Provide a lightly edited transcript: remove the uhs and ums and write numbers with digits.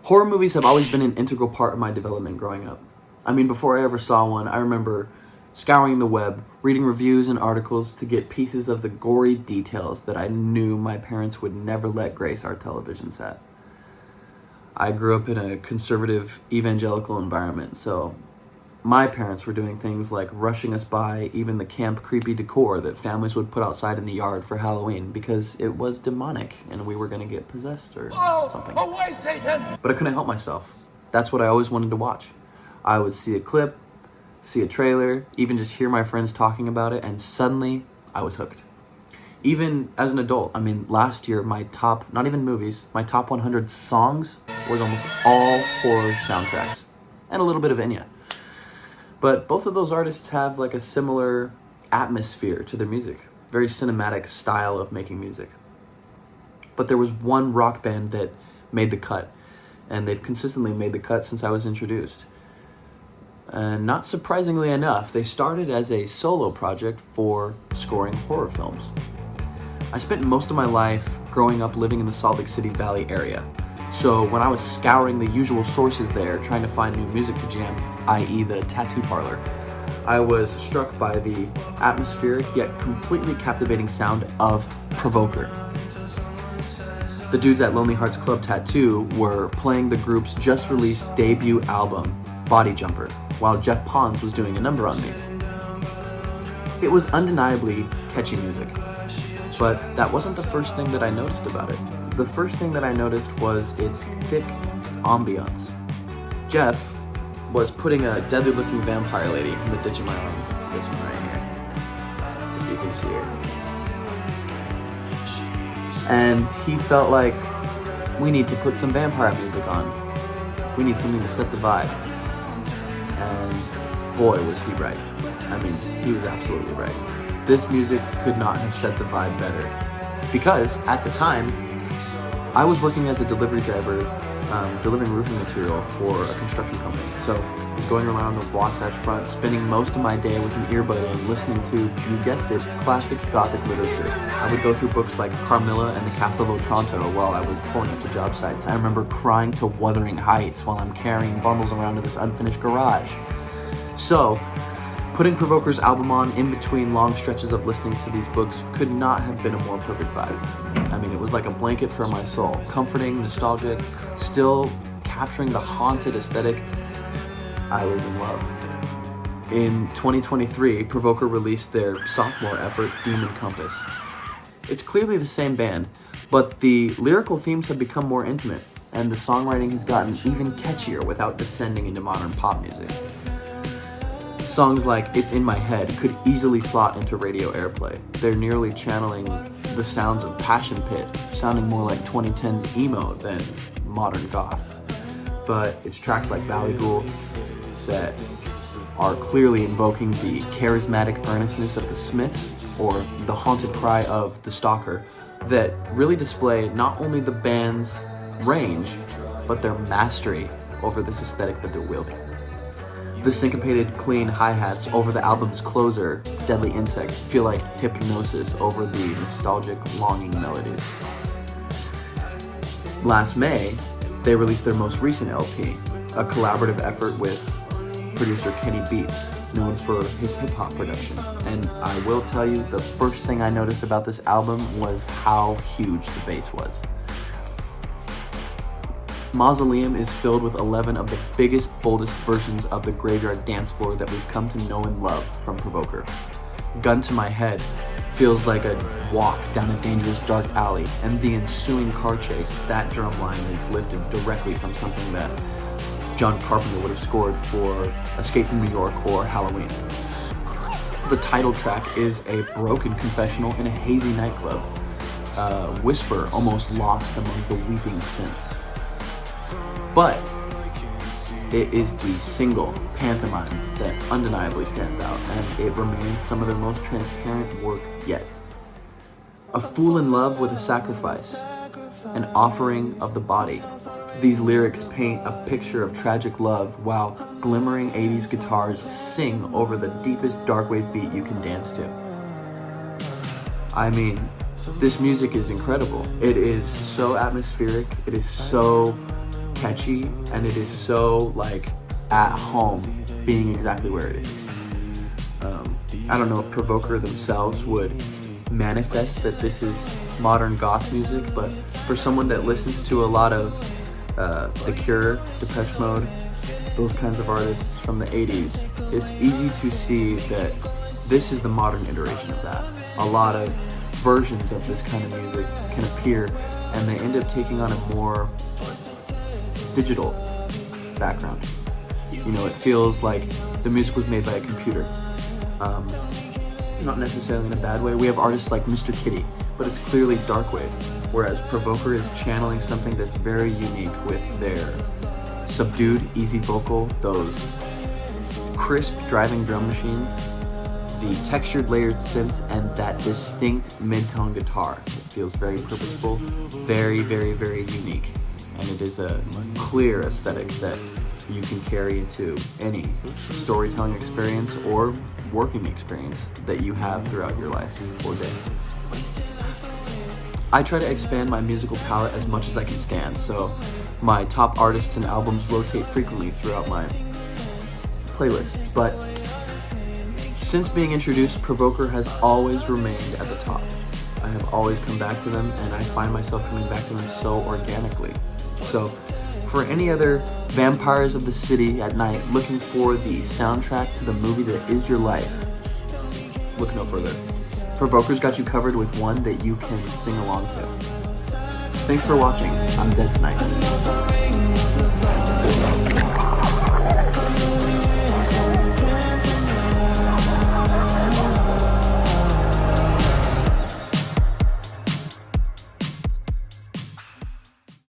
Horror movies have always been an integral part of my development growing up. I mean, before I ever saw one, I remember scouring the web, reading reviews and articles to get pieces of the gory details that I knew my parents would never let grace our television set. I grew up in a conservative evangelical environment, so my parents were doing things like rushing us by even the camp creepy decor that families would put outside in the yard for Halloween because it was demonic and we were going to get possessed or something. Away, Satan! But I couldn't help myself. That's what I always wanted to watch. I would see a clip, see a trailer, even just hear my friends talking about it, and suddenly I was hooked. Even as an adult, I mean, last year my top, not even movies, my top 100 songs was almost all horror soundtracks and a little bit of Enya. But both of those artists have like a similar atmosphere to their music, very cinematic style of making music. But there was one rock band that made the cut, and they've consistently made the cut since I was introduced. And not surprisingly enough, they started as a solo project for scoring horror films. I spent most of my life growing up living in the Salt Lake City Valley area. So when I was scouring the usual sources there, trying to find new music to jam, i.e. the tattoo parlor, I was struck by the atmospheric yet completely captivating sound of Provoker. The dudes at Lonely Hearts Club Tattoo were playing the group's just released debut album, Body Jumper, while Jeff Pons was doing a number on me. It was undeniably catchy music, but that wasn't the first thing that I noticed about it. The first thing that I noticed was its thick ambiance. Jeff was putting a deadly looking vampire lady in the ditch of my arm, this one right here, if you can see her. And he felt like, we need to put some vampire music on. We need something to set the vibe. And boy, was he right. I mean, he was absolutely right. This music could not have set the vibe better. Because, at the time, I was working as a delivery driver, delivering roofing material for a construction company. So, I was going around the Wasatch Front, spending most of my day with an earbud in, listening to, you guessed it, classic Gothic literature. I would go through books like Carmilla and the Castle of Otranto while I was pulling up to job sites. I remember crying to Wuthering Heights while I'm carrying bundles around to this unfinished garage. So, putting Provoker's album on in between long stretches of listening to these books could not have been a more perfect vibe. I mean, it was like a blanket for my soul. Comforting, nostalgic, still capturing the haunted aesthetic. I was in love. In 2023, Provoker released their sophomore effort, Demon Compass. It's clearly the same band, but the lyrical themes have become more intimate, and the songwriting has gotten even catchier without descending into modern pop music. Songs like It's in My Head could easily slot into radio airplay. They're nearly channeling the sounds of Passion Pit, sounding more like 2010's emo than modern goth. But it's tracks like Valley Ghoul that are clearly invoking the charismatic earnestness of the Smiths or the haunted cry of the Stalker that really display not only the band's range, but their mastery over this aesthetic that they're wielding. The syncopated, clean hi-hats over the album's closer, Deadly Insect, feel like hypnosis over the nostalgic, longing melodies. Last May, they released their most recent LP, a collaborative effort with producer Kenny Beats, known for his hip-hop production. And I will tell you, the first thing I noticed about this album was how huge the bass was. Mausoleum is filled with 11 of the biggest, boldest versions of the graveyard dance floor that we've come to know and love from Provoker. Gun to My Head feels like a walk down a dangerous dark alley, and the ensuing car chase, that drum line is lifted directly from something that John Carpenter would have scored for Escape from New York or Halloween. The title track is a broken confessional in a hazy nightclub, a whisper almost lost among the weeping synths. But it is the single, Pantomime, that undeniably stands out, and it remains some of their most transparent work yet. A fool in love with a sacrifice, an offering of the body. These lyrics paint a picture of tragic love while glimmering 80s guitars sing over the deepest darkwave beat you can dance to. I mean, this music is incredible. It is so atmospheric, it is so catchy, and it is so like at home, being exactly where it is. I don't know if Provoker themselves would manifest that this is modern goth music, but for someone that listens to a lot of The Cure, Depeche Mode, those kinds of artists from the 80s, it's easy to see that this is the modern iteration of that. A lot of versions of this kind of music can appear, and they end up taking on a more digital background. You know, it feels like the music was made by a computer. Not necessarily in a bad way. We have artists like Mr. Kitty, but it's clearly darkwave, whereas Provoker is channeling something that's very unique with their subdued, easy vocal, those crisp driving drum machines, the textured layered synths, and that distinct mid-tone guitar. It feels very purposeful, very, very, very unique, and it is a clear aesthetic that you can carry into any storytelling experience or working experience that you have throughout your life or day. I try to expand my musical palette as much as I can stand, so my top artists and albums rotate frequently throughout my playlists, but since being introduced, Provoker has always remained at the top. I have always come back to them, and I find myself coming back to them so organically. So, for any other vampires of the city at night looking for the soundtrack to the movie that is your life, look no further. Provoker's got you covered with one that you can sing along to. Thanks for watching. I'm Dead2nite.